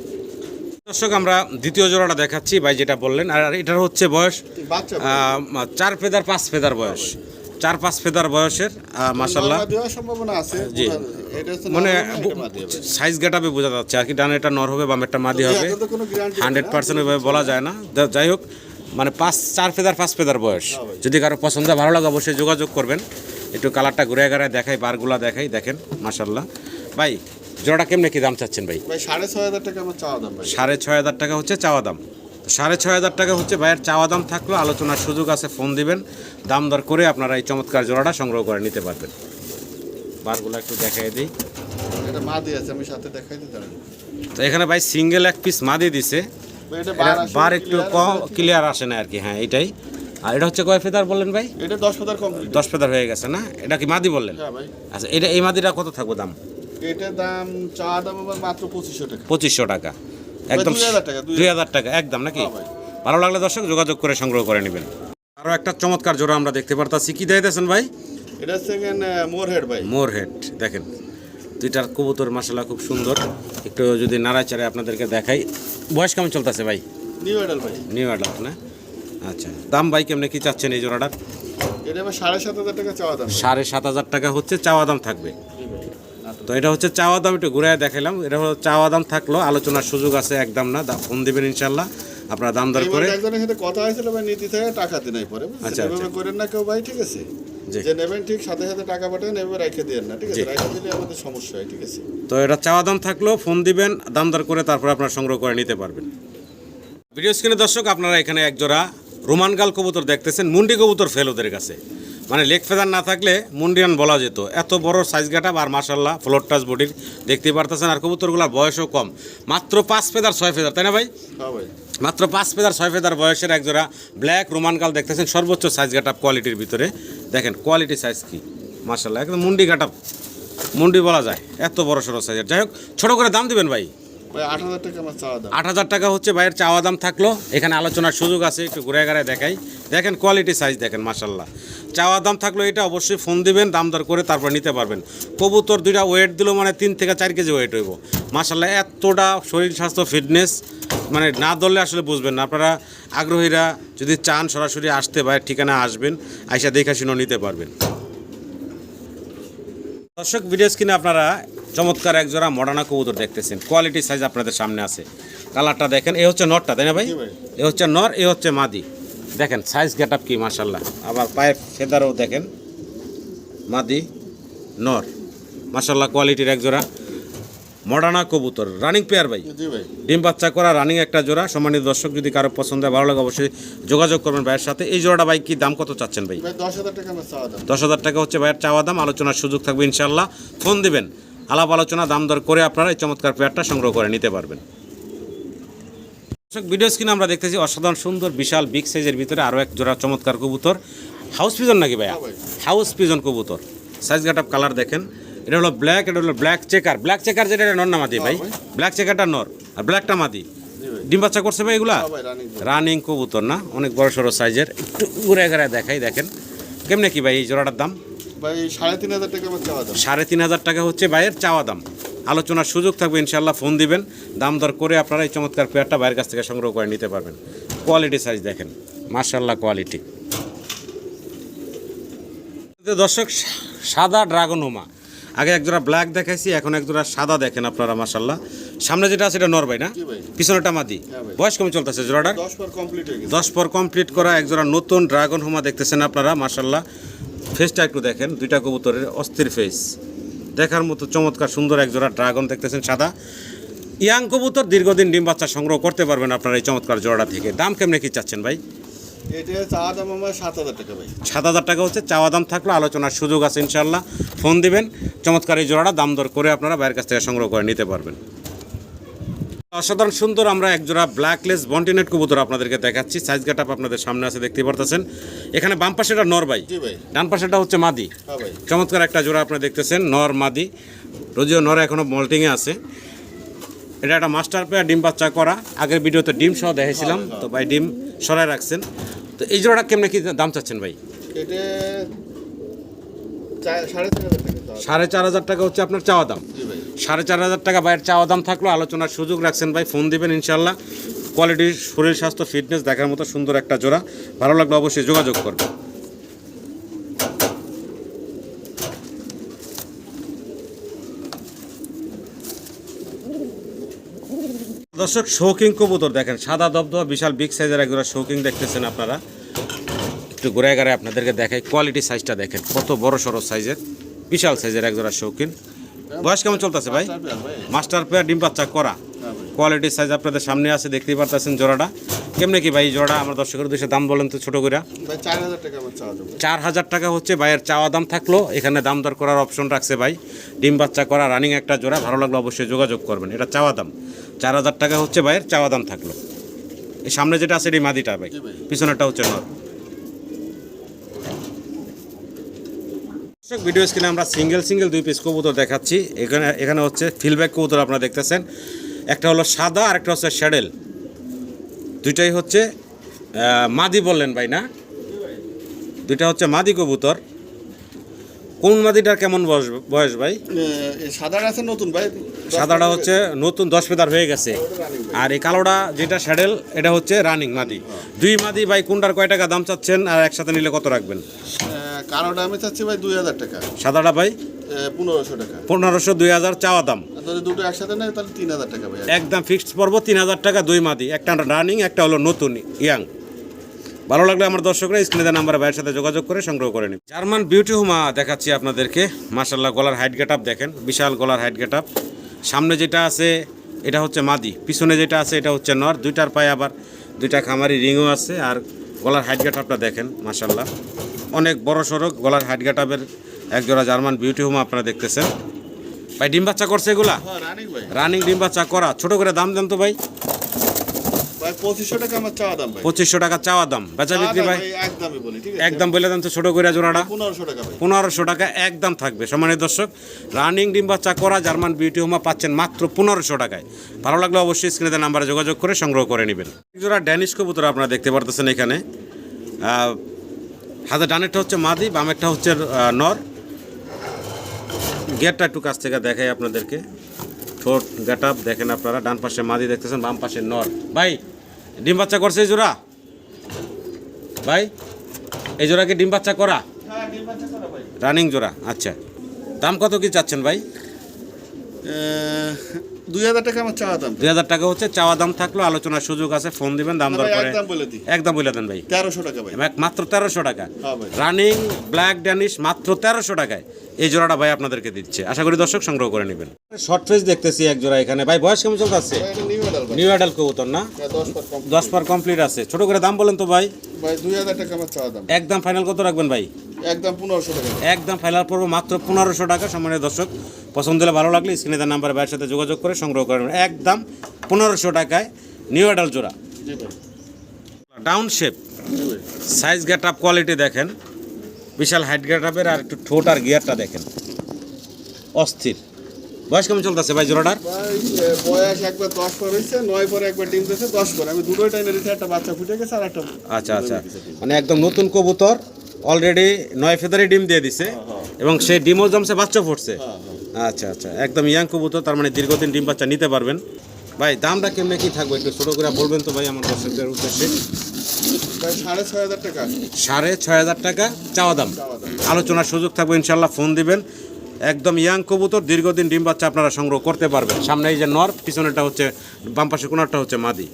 দর্শক আমরা দ্বিতীয় জোড়াটা দেখাচ্ছি ভাই, যেটা বললেন। আর এটার হচ্ছে বয়স বাচ্চা 4 ফেদার 5 ফেদার বয়স, 4-5 ফেদার বয়সের মাশাল্লাহ। নরমাদি হওয়ার সম্ভাবনা আছে। জি। এটা হচ্ছে মানে মাদি হবে। সাইজ গেটাবে বোঝা যাচ্ছে আর কি, ডান এটা নর হবে বাম একটা মাদি হবে। এত তো কোনো গ্যারান্টি 100% ওইভাবে বলা যায় না। যাই হোক, মানে 4 ফেদার 5 ফেদার বয়স। যদি কারো পছন্দ ভালো লাগে অবশ্যই যোগাযোগ করবেন। একটু কালারটা ঘুরে ঘুরে দেখাই, বারগুলা দেখাই, দেখেন মাশাল্লাহ। ভাই জোড়াটা কেমনে কি দাম চাচ্ছেন ভাই? ভাই 6,500 টাকা আমার চাওয়া দাম ভাই। 6,500 টাকা হচ্ছে চাওয়া দাম। 6,500 টাকা হচ্ছে ভাইয়ের চাওয়া দাম থাকলো, আলোচনার সুযোগ আছে, ফোন দিবেন, দাম দর করে আপনারা এই চমৎকার জোড়াটা সংগ্রহ করে নিতে পারবেন। বারগুলো একটু দেখাই দিই। এটা মাদি আছে, আমি সাথে দেখাই দিতে পারি। তো এখানে ভাই সিঙ্গেল এক পিস মাদি দিছে, ভাই এটা এটা বার একটু কম ক্লিয়ার আসে না আর কি। হ্যাঁ এইটাই। আর এটা হচ্ছে কয় ফেদার বললেন ভাই? এটা 10 ফেদার কমপ্লিট। 10 ফেদার হয়ে গেছে না? এটা কি মাদি বললেন? হ্যাঁ ভাই। আচ্ছা, এটা এই মাদিটা কত থাকবে দাম? এটার দাম চাওয়া দাম আমার মাত্র 2500 টাকা। 2500 টাকা একদম। 2000 টাকা, 2000 টাকা একদম নাকি? হ্যাঁ ভাই। ভালো লাগলে দর্শক যোগাযোগ করে সংগ্রহ করে নেবেন। আরও একটা চমৎকার জোড়া আমরা দেখতে পারতাছি, কি দিয়েছেন ভাই? এটা সেকেন্ড মোর হেড ভাই। মোর হেড দেখেন, দুইটার কবুতর মাশাআল্লাহ খুব সুন্দর। একটু যদি নাড়াচাড়ে আপনাদেরকে দেখাই। বয়স কেমন চলতেছে ভাই? নিউ এডাল ভাই। নিউ অ্যাডাল্ট না? আচ্ছা, দাম ভাই কেমনে কি চাচ্ছেন এই জোড়াটার? এটা আমার 7,500 টাকা চাওয়া দাম। 7,500 টাকা হচ্ছে চাওয়া দাম থাকবে। জি ভাই। তো এটা হচ্ছে চাওয়া দাম, একটু ঘুরে দেখাইলাম। এটা হলো চাওয়া দাম থাকলো, আলোচনার সুযোগ আছে, একদম না, ফোন দিবেন ইনশাল্লাহ, আপনারা দাম দর করে। একজনের সাথে কথা হয়েছিল ভাই, নীতি থেকে টাকা দিন নাই পরে। আচ্ছা, এভাবে করেন না কেউ ভাই, ঠিক আছে? জি। যে নেবেন ঠিক সাথে সাথে টাকা পাঠান, এভাবে রেখে দেন না, ঠিক আছে? রেখে দিলে আমাদের সমস্যা হয়, ঠিক আছে? তো এটা চাওয়া দাম থাকলো, ফোন দিবেন, দাম দর করে তারপর আপনারা সংগ্রহ করে নিতে পারবেন। ভিডিও স্ক্রিনে দর্শক আপনারা এখানে এক জোড়া রোমানগাল কবুতর দেখতেছেন, মুন্ডি কবুতর ফেল ওদের কাছে। মানে লেগ ফেদার না থাকলে মুন্ডিয়ান বলা যেত, এত বড় সাইজ গাটা। আর মাশাল্লাহ ফ্লোর টাচ বডির দেখতেই পারতেছেন। আর কবুতরগুলোর বয়সও কম, মাত্র 5 ফেদার 6 ফেদার, তাই না ভাই? হ্যাঁ ভাই। মাত্র 5 ফেদার 6 ফেদার বয়সের এক জোড়া ব্ল্যাক রোমানগাল দেখতেছেন, সর্বোচ্চ সাইজ গাটাপ কোয়ালিটির ভিতরে। দেখেন কোয়ালিটি সাইজ কি মাশাল্লাহ, একদম মুন্ডি গাটাপ, মুন্ডি বলা যায়, এত বড় সড়ো সাইজের। যাই হোক, ছোটো করে দাম দিবেন ভাই। ভাই 8,000 টাকা আমার চাওয়া দাম। 8,000 টাকা হচ্ছে ভাইয়ের চাওয়া দাম থাকলো। এখানে আলোচনার সুযোগ আছে, একটু ঘুরে ঘুরে দেখাই। দেখেন কোয়ালিটি সাইজ দেখেন মাশাল্লাহ। চাওয়া দাম থাকলো এটা, অবশ্যই ফোন দিবেন, দাম দর করে তারপর নিতে পারবেন। কবুতর দুইটা ওয়েট দিল মানে 3 থেকে 4 কেজি ওয়েট হইব মাশাল্লাহ। এতটা শরীর স্বাস্থ্য ফিটনেস, মানে না ধরলে আসলে বুঝবেন না। আপনারা আগ্রহীরা যদি চান সরাসরি আসতে ভাইয়ের ঠিকানা আসবেন, আইসা দেখা শুনে নিতে পারবেন। দর্শক ভিডিও স্ক্রিনে আপনারা চমৎকার এক জোড়া মডার্না কবুতর দেখতেছেন, কোয়ালিটি সাইজ আপনাদের সামনে আছে। কালারটা দেখেন, এ হচ্ছে নরটা, তাই না ভাই? জি ভাই। এ হচ্ছে নর, এ হচ্ছে মাদি। দেখেন সাইজ গেট আপ কি মাশাল্লাহ। আবার পায়ের ফেদারও দেখেন, মাদি নর মাশাল্লাহ, কোয়ালিটির এক জোড়া মডার্না কবুতর, রানিং পেয়ার ভাই। জি ভাই। ডিম বাচ্চা করা রানিং একটা জোড়া। সম্মানিত দর্শক যদি কারো পছন্দ হয় ভালো লাগে অবশ্যই যোগাযোগ করবেন ভাইয়ের সাথে। এই জোড়াটা ভাই কি দাম কত চাচ্ছেন ভাই? ভাই 10,000 টাকা আমার চাওয়া দাম। 10,000 টাকা হচ্ছে ভাইয়ের চাওয়া দাম, আলোচনার সুযোগ থাকবে ইনশাল্লাহ, ফোন দিবেন, আলাপ আলোচনা দাম দর করে আপনারা এই চমৎকার পেয়ারটা সংগ্রহ করে নিতে পারবেন। দর্শক ভিডিও স্ক্রিনে আমরা দেখতেছি অসাধারণ সুন্দর বিশাল বিগ সাইজের ভিতরে আরও এক জোড়া চমৎকার কবুতর, হাউস পিজন নাকি ভাইয়া? হাউস পিজন কবুতর, সাইজ গাট আপ কালার দেখেন। এটা হলো ব্ল্যাক, এটা হলো ব্ল্যাক চেকার। ব্ল্যাক চেকার যেটা, এটা নর না মাদি ভাই? ব্ল্যাক চেকারটা নর আর ব্ল্যাকটা মাদি। ডিম বাচ্চা করছে ভাই এগুলা? হ্যাঁ ভাই, রানিং। রানিং কবুতর না, অনেক বড় সড়ো সাইজের। একটু ঘুরে ঘুরে দেখাই, দেখেন কেমনে কি ভাই এই জোড়াটার দাম? ভাই 3,500 টাকা আমার চাওয়া দাম। 3,500 টাকা হচ্ছে ভাইয়ের চাওয়া দাম, আলোচনার সুযোগ থাকবে ইনশাল্লাহ, ফোন দিবেন, দাম দর করে আপনারা এই চমৎকার পেয়ারটা ভাইয়ের কাছ থেকে সংগ্রহ করে নিতে পারবেন। কোয়ালিটি সাইজ দেখেন মাশাল্লাহ, কোয়ালিটি। দর্শক সাদা ড্রাগন হোমা, আগে একজোড়া ব্ল্যাক দেখাইছি, এখন একজোড়া সাদা দেখেন আপনারা মাশাল্লাহ। সামনে যেটা আছে এটা নর ভাই না? জি ভাই। পিছনেটা মাদি। হ্যাঁ ভাই। বয়স কেমন চলতেছে জোড়াটা? 10 পর কমপ্লিট হয়ে গেছে। 10 পর কমপ্লিট করা একজোড়া নতুন ড্রাগন হোমা দেখতেছেন আপনারা মাশাল্লাহ। ফেসটা একটু দেখেন, দুইটা কবুতরের অস্থির ফেস, দেখার মতো চমৎকার সুন্দর একজোড়া ড্রাগন দেখতেছেন সাদা। ইয়াং কবুতর, দীর্ঘদিন ডিম বাচ্চা সংগ্রহ করতে পারবেন আপনারা এই চমৎকার জোড়া থেকে। দাম কেমনে কি চাচ্ছেন ভাই? এটা চাওয়া দাম আমার 7,000 টাকা ভাই। 7,000 টাকা হচ্ছে চাওয়া দাম থাকলো, আলোচনার সুযোগ আছে ইনশাল্লাহ, ফোন দিবেন, চমৎকার এই জোড়াটা দাম দর করে আপনারা বাইরের কাছ থেকে সংগ্রহ করে নিতে পারবেন। অসাধারণ সুন্দর আমরা একজোড়া ব্ল্যাকলেস বন্টিনেট কবুতর আপনাদেরকে দেখাচ্ছি। সাইজ গেটআপ আপনাদের সামনে আছে, দেখতে পারতেছেন। এখানে বাম পাশেটা নর ভাই, জি ভাই। ডান পাশেটা হচ্ছে মাদি। হ্যাঁ ভাই। চমৎকার একটা জোড়া আপনারা দেখতেছেন, নর মাদি। যদিও নর এখনো মল্টিংয়ে আছে। এটা একটা মাস্টার পেয়ার, ডিম বাচ্চা করা। আগের ভিডিওতে ডিম সহ দেখাইছিলাম, তো ভাই ডিম সরাই রাখছেন। তো এই জোড়াটা কেমনে কি দাম চাচ্ছেন ভাই? এটা 4,500 টাকা। 4,500 টাকা হচ্ছে আপনার চাওয়া দাম। জি ভাই। 4,500 টাকা ভাইয়ের চাওয়া দাম থাকলো, আলোচনার সুযোগ রাখছেন ভাই, ফোন দিবেন ইনশাল্লাহ। কোয়ালিটি, শরীর স্বাস্থ্য, ফিটনেস দেখার মতো সুন্দর একটা জোড়া। ভালো লাগলে অবশ্যই যোগাযোগ করবেন। দর্শক, শৌকিং কবুতর দেখেন, সাদা দবদবা বিশাল বিগ সাইজের একজোড়া শৌকিং দেখতেছেন আপনারা। একটু ঘুরে ঘুরে আপনাদেরকে দেখাই, কোয়ালিটি সাইজটা দেখেন, কত বড় সড়ো সাইজের, বিশাল সাইজের একজোড়া শৌকিন। বয়স কেমন চলতেছে ভাই? মাস্টার পেয়ার, ডিম বাচ্চা করা। কোয়ালিটি সাইজ আপনাদের সামনে আছে, দেখতেই পারতেছেন। জোড়াটা কেমনে কি ভাই? জোড়া আমার দর্শকের উদ্দেশ্যে দাম বলেন তো ছোট করে। ভাই 4,000 টাকা আমার চাওয়া দাম। 4,000 টাকা হচ্ছে ভাইয়ের চাওয়া দাম থাকলো। এখানে দাম দর করার অপশন রাখছে ভাই। ডিম বাচ্চা করা রানিং একটা জোড়া, ভালো লাগলো অবশ্যই যোগাযোগ করবেন। এটা চাওয়া দাম 4,000 টাকা হচ্ছে ভাইয়ের চাওয়া দাম থাকলো। এই সামনে যেটা আছে এটি মাদিটা ভাই, পিছনেরটা হচ্ছে নর। ভিডিও স্ক্রিনে আমরা সিঙ্গেল 2 পিস কবুতর দেখাচ্ছি। এখানে হচ্ছে ফিলব্যাক কবুতর আপনারা দেখতেছেন। একটা হলো সাদা আর একটা হচ্ছে শ্যাডেল। দুইটাই হচ্ছে মাদি বললেন ভাই না? দুইটা হচ্ছে মাদি কবুতর। কোন মাদিটার কেমন বয়স ভাই? সাদাটা আছে নতুন ভাই। সাদাটা হচ্ছে নতুন, 10 ফেদার হয়ে গেছে। আর এই কালোটা যেটা শ্যাডেল, এটা হচ্ছে রানিং মাদি। দুই মাদি ভাই, কোনটার কয় টাকা দাম চাচ্ছেন আর একসাথে নিলে কত রাখবেন? কালোটা আমি চাচ্ছি ভাই 2,000 টাকা। সাদাটা ভাই 1,500 টাকা। 1500, 2,000 চাওয়া দাম। আর যদি দুটো একসাথে নেয় তাহলে 3,000 টাকা ভাই। একদম ফিক্সড পড়বো 3,000 টাকা, দুই মাদি, একটা রানিং, একটা হলো নতুন ইয়াং। ভালো লাগলে আমার দর্শকরা স্ক্রিনে দেওয়া নাম্বারে ভাইয়ের সাথে যোগাযোগ করে সংগ্রহ করে নিন। জার্মান বিউটি হুমা দেখাচ্ছি আপনাদেরকে। মাশাআল্লাহ, গলার হাইট গেটআপ দেখেন, বিশাল গলার হাইট গেটআপ। সামনে যেটা আছে এটা হচ্ছে মাদি, পিছনে যেটা আছে এটা হচ্ছে নর। দুইটার পায়ে আবার দুইটা খামারি রিংও আছে। আর গলার হাইট গেটআপটা দেখেন, মাশাআল্লাহ অনেক বড় সড়ক গলার হাইট গেটআপের একজোড়া জার্মান বিউটি হুমা আপনারা দেখতেছেন। ভাই ডিম বাচ্চা করছে এগুলা? হ্যাঁ রানিং ভাই। রানিং ডিম বাচ্চা করা। ছোট করে দাম দেন তো ভাই। ভাই 2,500 টাকা আমার চাওয়া দাম ভাই। 2,500 টাকা চাওয়া দাম, বেচা বিক্রি ভাই একদমই বলি, ঠিক আছে? একদম বলে দেন তো ছোট করে জোড়াটা। 1,500 টাকা ভাই। 1,500 টাকা একদম থাকবে। সম্মানিত দর্শক, রানিং ডিম বাচ্চা করা জার্মান বিউটি হোমা পাচ্ছেন মাত্র 1,500 টাকায়। ভালো লাগলে অবশ্যই স্ক্রিনে নাম্বারে যোগাযোগ করে সংগ্রহ করে নেবেন। জোড়া ড্যানিশ কবুতর আপনারা দেখতে পারতেছেন এখানে। হাতে ডানেরটা হচ্ছে মাদি, বামেরটা হচ্ছে নর। গেটটা একটু কাছ থেকে দেখাই আপনাদেরকে। ঠোঁট গেটআপ দেখেন আপনারা। ডান পাশে মাদি দেখতেছেন, বাম পাশে নর। ভাই ডিম বাচ্চা করছে এই জোড়া? ভাই এই জোড়া কি ডিম বাচ্চা করা? হ্যাঁ ডিম বাচ্চা করা ভাই। রানিং জোড়া। আচ্ছা, দাম কত কি চাচ্ছেন ভাই? 2,000 টাকা আমার চাওয়া দাম। 2,000 টাকা হচ্ছে চাওয়া দাম থাকলো, আলোচনার সুযোগ আছে, ফোন দিবেন, দাম দর করে একদম বলে দিই। একদম বলে দেন ভাই। 1,300 টাকা ভাই। মাত্র 1,300 টাকা। হ্যাঁ ভাই। রানিং ব্ল্যাক ড্যানিশ মাত্র 1,300 টাকায় এই জোড়াটা ভাই আপনাদেরকে দিচ্ছে। আশা করি দর্শক সংগ্রহ করে নেবেন। শর্ট ফেস দেখতেছি এক জোড়া এখানে। ভাই বয়স কেমন চলতেছে? ভাই এটা নিউ মডেল ভাই। নিউ অ্যাডাল কবুতর না? 10 পার কম। 10 পার কমপ্লিট আছে। ছোট করে দাম বলেন তো ভাই। ভাই 2,000 টাকা আমার চাওয়া দাম। একদম ফাইনাল কত রাখবেন ভাই? একদম 1,500 টাকা। একদম ফাইনাল পড়বো মাত্র 1,500 টাকা। সম্মানিত দর্শক, পছন্দ হলে ভালো লাগলে স্ক্রিনে দেওয়া নাম্বারে ভাইয়ের সাথে যোগাযোগ করে সংগ্রহ করবেন। একদম 1,500 টাকায় নিউ অ্যাডাল জোড়া। জি ভাই। ডাউন শেপ, জি ভাই। সাইজ গেট আপ কোয়ালিটি দেখেন, বিশাল হাইট গেট আপের। আর একটু ঠোঁট আর গিয়ারটা দেখেন, অস্থির। বয়স কেমন চলতেছে ভাই জোড়াটার? ভাই বয়স একবার 10 পর হইছে, 9 পরে একবার ডিম দিয়েছে, 10 পর। আমি দুটোই টাইনে দিয়েছি, একটা বাচ্চা ফুটে গেছে আর একটা। আচ্ছা আচ্ছা, মানে একদম নতুন কবুতর, অলরেডি 9 ফেদারি ডিম দিয়ে দিছে এবং সেই ডিমও জমছে, বাচ্চা ফুটছে। আচ্ছা আচ্ছা, একদম ইয়াং কবুতর, তার মানে দীর্ঘদিন ডিম বাচ্চা নিতে পারবেন। ভাই দামটা কেমনে কি থাকবে একটু ছোট করে বলবেন তো ভাই আমার দর্শকদের উদ্দেশ্যে। ভাই 6,500 টাকা। 6,500 টাকা চাওয়া দাম। আলোচনার সুযোগ থাকবে ইনশাল্লাহ, ফোন দিবেন। একদম ইয়াং কবুতর, দীর্ঘদিন ডিম বাচ্চা আপনারা সংগ্রহ করতে পারবেন। সামনে এই যে নর, পিছনেরটা হচ্ছে, বাম পাশে কোনারটা হচ্ছে মাদি।